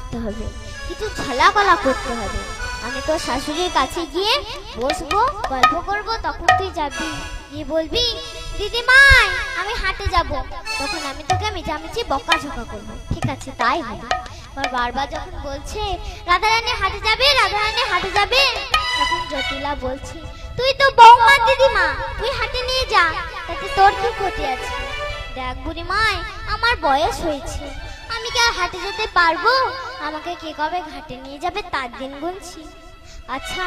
করতে হবে, কিছু ছলাকলা করতে হবে। আমি তোর শাশুড়ির কাছে গিয়ে বসবো, গল্প করবো, তখন তুই যাবি, গিয়ে বলবি দিদিমাই আমি হাটে যাব, তখন আমি তোকে মিছামিছি বকাঝকা করবো, ঠিক আছে? তাই হবে। আর বারবার যখন বলছে রাধারানী হাটে যাবে, রাধারানী হাটে যাবে, তখন জটিলা বলছে তুই তো বৌমা দিদিমা, তুই হাটে নিয়ে যা, তাতে তোর কি ক্ষতি আছে? দেখ বুড়িমাই, আমার বয়স হয়েছে, আমি কি আর হাটে যেতে পারবো? আমাকে কে কবে ঘাটে নিয়ে যাবে তার দিন গুনছি। আচ্ছা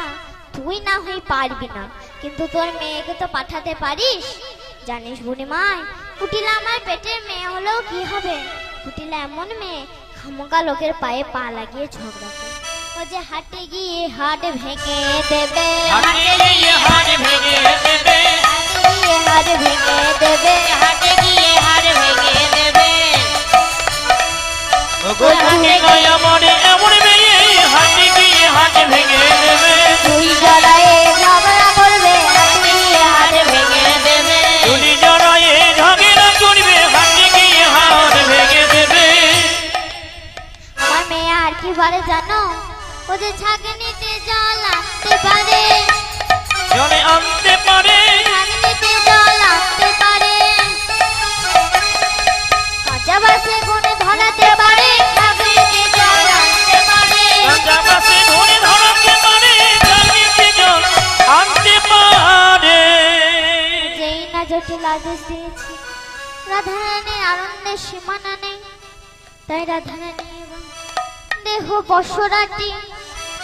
তুই না হয়ে পারবি না, কিন্তু তোর মেয়েকে তো পাঠাতে পারিস। জানিস বুড়িমাই, কুটিলা আমার পেটের মেয়ে হলেও কি হবে? কুটিলা এমন মেয়ে, খামোকা লোকের পায়ে পা লাগিয়ে ঝগড়া করে। ও যে হাটে গিয়ে হাট ভেঙে দেবে, হাটে গিয়ে হাট ভেঙে দেবে, হাট ভেঙে দেবে, হাটে গিয়ে হাট ভেঙে দেবে। ওগো হাটে গয়া মনে এমন মেয়ে, হাটে গিয়ে হাট ভেঙে দেবে। তুই জড়ায়ে ঝগড়া করবে, হাটে গিয়ে হাট ভেঙে দেবে। তুই জড়ায়ে ঝগড়া করবে, হাটে গিয়ে হাট ভেঙে দেবে। আমার মেয়ে আর কি পারে জানো? ও যে ছাগনিতে জল আনতে পারে, জলে আনতে পারে, ছাগনিতে জল আনতে পারে, কাঁচা বাসে গুনে ধরাতে পারে, ছাগনিতে জল আনতে পারে, কাঁচা বাসে ধরে ধরাতে পারে, ছাগনিতে জল আনতে পারে। যেই না জটিল আদেশ দিয়েছে, রাধারানীর আনন্দের সীমানা নেই। তাই রাধারানী এবং দেহ বসরাটি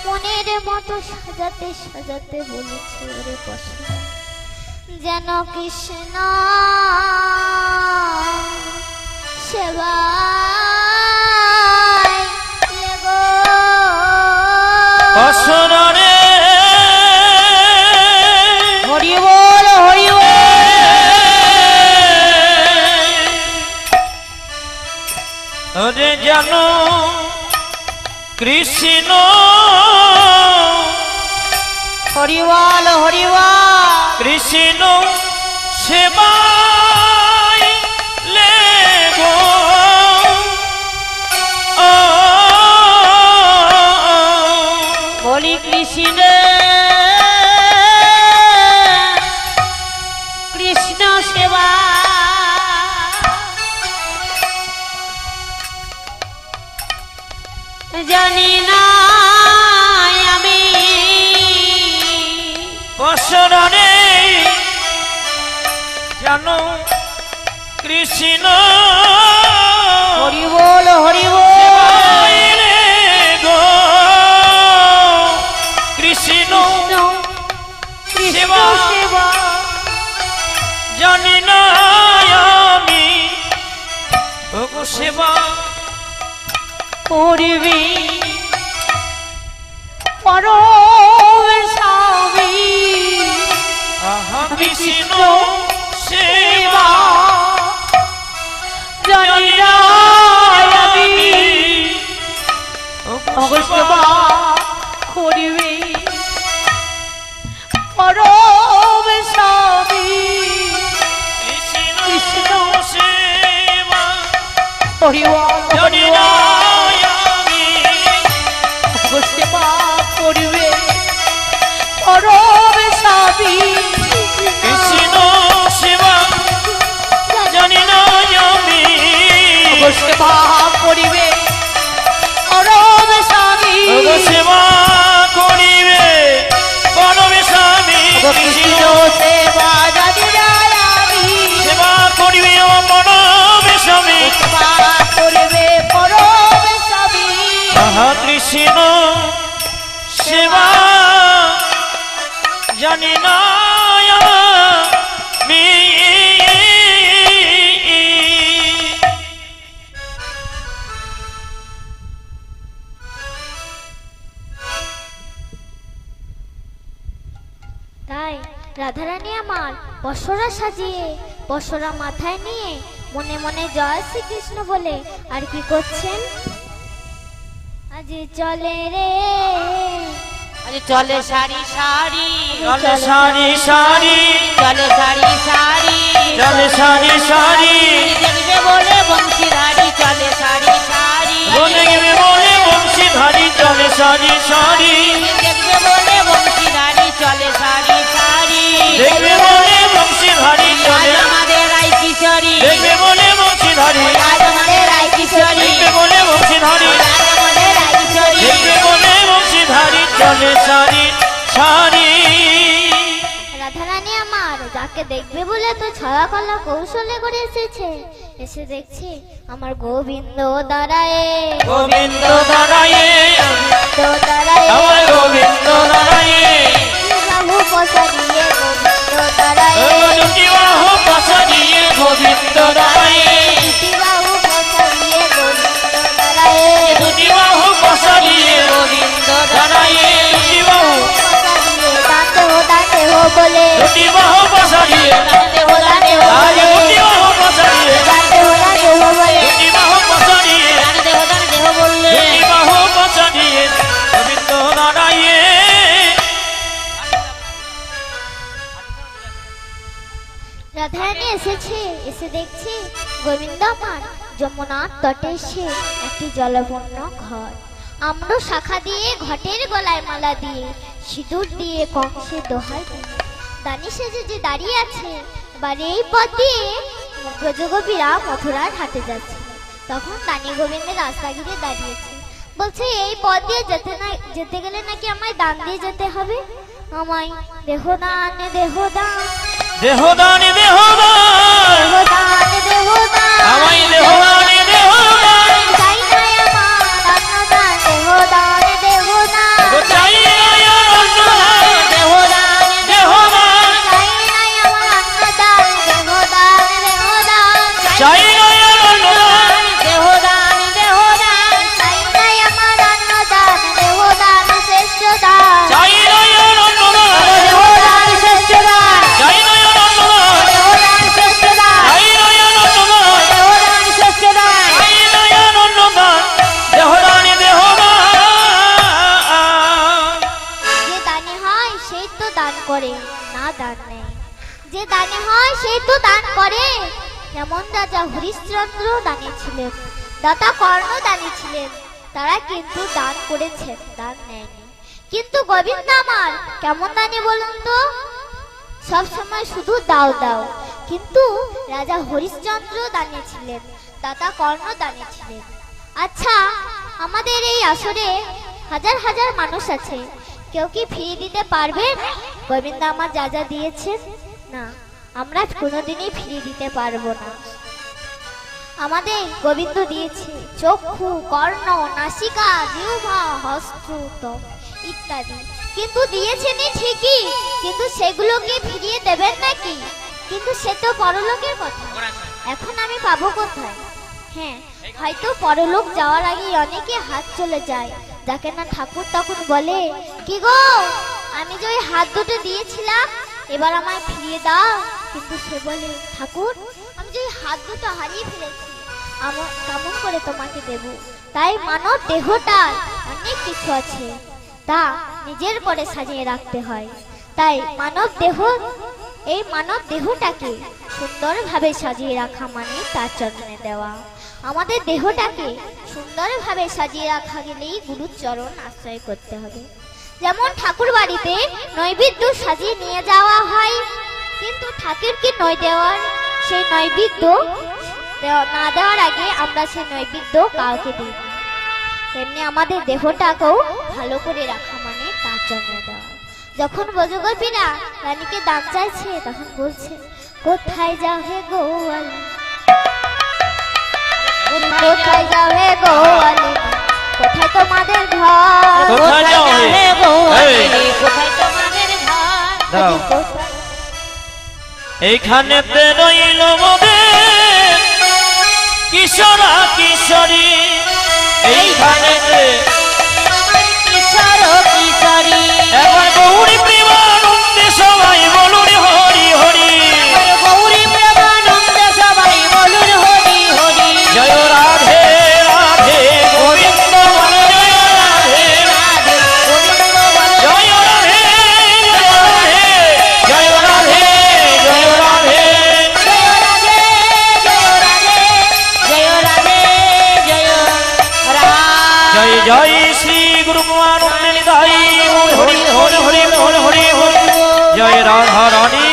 মনের মতো সাজাতে সাজাতে বলেছে, ওরে বসরা যেন কৃষ্ণ সেবায় গো অসরে হরি বল হরি বল। ওরে জানো কৃষ্ণ হরি বল হরি বল। কৃষ্ণ সেবায় লেগো বলি কৃষ্ণ কৃষ্ণ সেবা জানি না আমি বসরে জানো কৃষ্ণ হরি বল হরি বল। সেবায় লেগো কৃষ্ণ কৃষ্ণ সেবা সেবা জানি না আমি ওগো সেবা করবি পরম স্বামী আহা কৃষ্ণ সেবা জানি না আমি ওগো সেবা করবি পরম স্বামী কৃষ্ণ সেবা হরি বল জানি না আমি সেবা করবে পরম স্বামী কৃষ্ণ সেবা জানি না আমি সেবা করিবে পরম স্বামী ওগো সেবা করিবে পরম স্বামী কৃষ্ণ সেবা জানি না আমি সেবা করিবে ও পরম স্বামী সেবা করবে পরম স্বামী আহা কৃষ্ণ সেবা জানি না আমি তাই রাধারানী আমার বসরা সাজিয়ে, বসরা মাথায় নিয়ে মনে মনে জয় শ্রীকৃষ্ণ বলে আর কি করছেন? আজ চলে রে, আরে চলে সারি সারি চলে সারি সারি চলে সারি সারি চলে সারি সারি দেখবে বলে বংশীধারী চলে সারি সারি বলে গেবে বলে বংশ সারি সারি দেখবে বলে বংশীধারী চলে সারি সারি দেখবে বলে বংশীধারী চলে আমাদের রাই কিশোরী দেখবে বলে বংশীধারী আজ আমাদের রাই কিশোরী দেখবে বলে বংশীধারী আজ আমাদের রাই কিশোরী দেখবে বলে বংশীধারী চলে সারি সারি রাধারানী আমার যাকে দেখবে বলে তো ছড়া কলা কৌশলে করে এসেছে, এসে দেখছি আমার গোবিন্দ দাঁড়ায়, গোবিন্দ দাঁড়ায়ে তো দাঁড়ায় আমার গোবিন্দ দাঁড়ায়ে বাহু পসারিয়ে গোবিন্দ দাঁড়ায়, দুটি বাহু পসারিয়ে গোবিন্দ দাঁড়ায়ে দুটি বাহু পসারিয়ে গোবিন্দ দাঁড়ায়, দুটি বাহু পসারিয়ে গোবিন্দ দাঁড়ায়ে দুটি বাহু পসারিয়ে দাঁতে হো বলে, দুটি বাহু পসারিয়ে দাঁতে হো দাঁতে হো আরে দুটি বাহু পসারিয়ে দাঁতে হো বলে, দুটি বাহু পসারিয়ে দাঁতে হো বললে দুটি বাহু পসারিয়ে গোবিন্দ দাঁড়ায়ে রাধারানী এসেছে, এসে দেখছি গোবিন্দ আমার যমুনার তটে এসে একটি জলপূর্ণ ঘর, আম্র শাখা দিয়ে ঘটের গলায় মালা দিয়ে সিঁদুর দিয়ে কংসের দোহাই দিয়ে দানি সেজে যে দাঁড়িয়ে আছে, এবার এই পথ দিয়ে ব্রজগোপীরা মথুরার হাটে যাচ্ছে। তখন দানি গোবিন্দের রাস্তা ঘিরে দাঁড়িয়েছে, বলছে এই পথ দিয়ে যেতে গেলে নাকি আমায় দান দিয়ে যেতে হবে, আমায় দেহদান দেহদান দেহদান দেহদান দেহদান দেহদান আমায় দেহদান দেহদান চাই না আমার অন্নদান দেহদান দেহদান চাই না অন্নদান দেহদান দেহদান চাই না আমার অন্নদান দেহদান দেহদান চাই না অন্নদান দেহদান দেহদান চাই না আমার অন্নদান দেহদান শ্রেষ্ঠ দান চাই না অন্নদান দেহদান শ্রেষ্ঠ দান চাই না অন্নদান দেহদান শ্রেষ্ঠ দান চাই না অন্নদান দেহদান শ্রেষ্ঠ দান চাই না অন্নদান দেহদান দেহদান যে দানে হয় সেই তো দান করে, না দান নেই, যে দানে হয় সেই তো দান করে। যেমন রাজা হরিশ্চন্দ্র দানি ছিলেন, দাতা কর্ণ দানি ছিলেন, তারা কিন্তু দান করেছেন, দান নেয়নি। কিন্তু গোবিন্দ আমার কেমন দানি বলুন তো, সব সময় শুধু দাও দাও। কিন্তু রাজা হরিশ্চন্দ্র দানি ছিলেন, দাতা কর্ণ দানি ছিলেন। আচ্ছা, আমাদের এই আসরে হাজার হাজার মানুষ আছে, কেউ কি ফিরিয়ে দিতে পারবেন গোবিন্দ আমার যা যা দিয়েছেন? না, আমরা কোনোদিনই ফিরিয়ে দিতে পারবো না। আমাদের গোবিন্দ দিয়েছে চক্ষু, কর্ণ, নাসিকা, জিহ্বা, হস্ত ইত্যাদি, কিন্তু দিয়েছেনই ঠিকই, কিন্তু সেগুলোকে ফিরিয়ে দেবেন নাকি? কিন্তু সে তো পরলোকের কথা, এখন আমি পাবো কোথায়? হ্যাঁ, হয়তো পরলোক যাওয়ার আগে অনেকে হাত চলে যায়, যাকে না ঠাকুর তখন বলে, কি গো আমি যে ওই হাত দুটো দিয়েছিলাম এবার আমায় ফিরিয়ে দাও। কিন্তু সে বলে, ঠাকুর আমি যে ওই হাত দুটো হারিয়ে ফেলেছি, আমার কেমন করে তোমাকে দেব? তাই মানব দেহটার অনেক কিছু আছে, তা নিজের করে সাজিয়ে রাখতে হয়। তাই এই মানব দেহটাকে সুন্দরভাবে সাজিয়ে রাখা মানে তার চরণে দেওয়া। আমাদের দেহটাকে সুন্দরভাবে সাজিয়ে রাখা গেলেই গুরুর চরণ আশ্রয় করতে হবে। যেমন ঠাকুর বাড়িতে নৈবেদ্য সাজিয়ে নিয়ে যাওয়া হয়, কিন্তু ঠাকুরকে সেই নৈবেদ্য না দেওয়ার আগে আমরা সেই নৈবেদ্য কাউকে দিই না। তেমনি আমাদের দেহটাকেও ভালো করে রাখা মানে তার জন্য দেওয়া। যখন ব্রজগোপীরা রানীকে দান চাইছে, তখন বলছে, কোথায় যাও হে গোয়ালি, কোথায় যাও হে গোয়ালি, কোথায় তোমাদের ঘর, কোথায় যাও হে গোয়ালিনী, কোথায় তোমাদের ঘর? দাও এইখানেতে রইল মোদের কিশোরা কিশোরী, এইখানেতে কিশোর কিশোরী, এবার গৌরী প্রেমানন্দে সবাই বলুন হরি হরি, গৌরী প্রেমানন্দে সবাই বলুন হরি হরি। জয় রাধে রাধে গোবিন্দ বল, জয় রাধে রাধে গোবিন্দ বল, জয় রাধে জয় রাধে জয় রাধে জয় রাধে জয় রাধে জয় রাধে জয় রাধে জয় রাধে জয় শ্রী গুরু পরমানন্দে নিতাই হরি হরি হরি হরি হরি হরি জয় রাধা রানী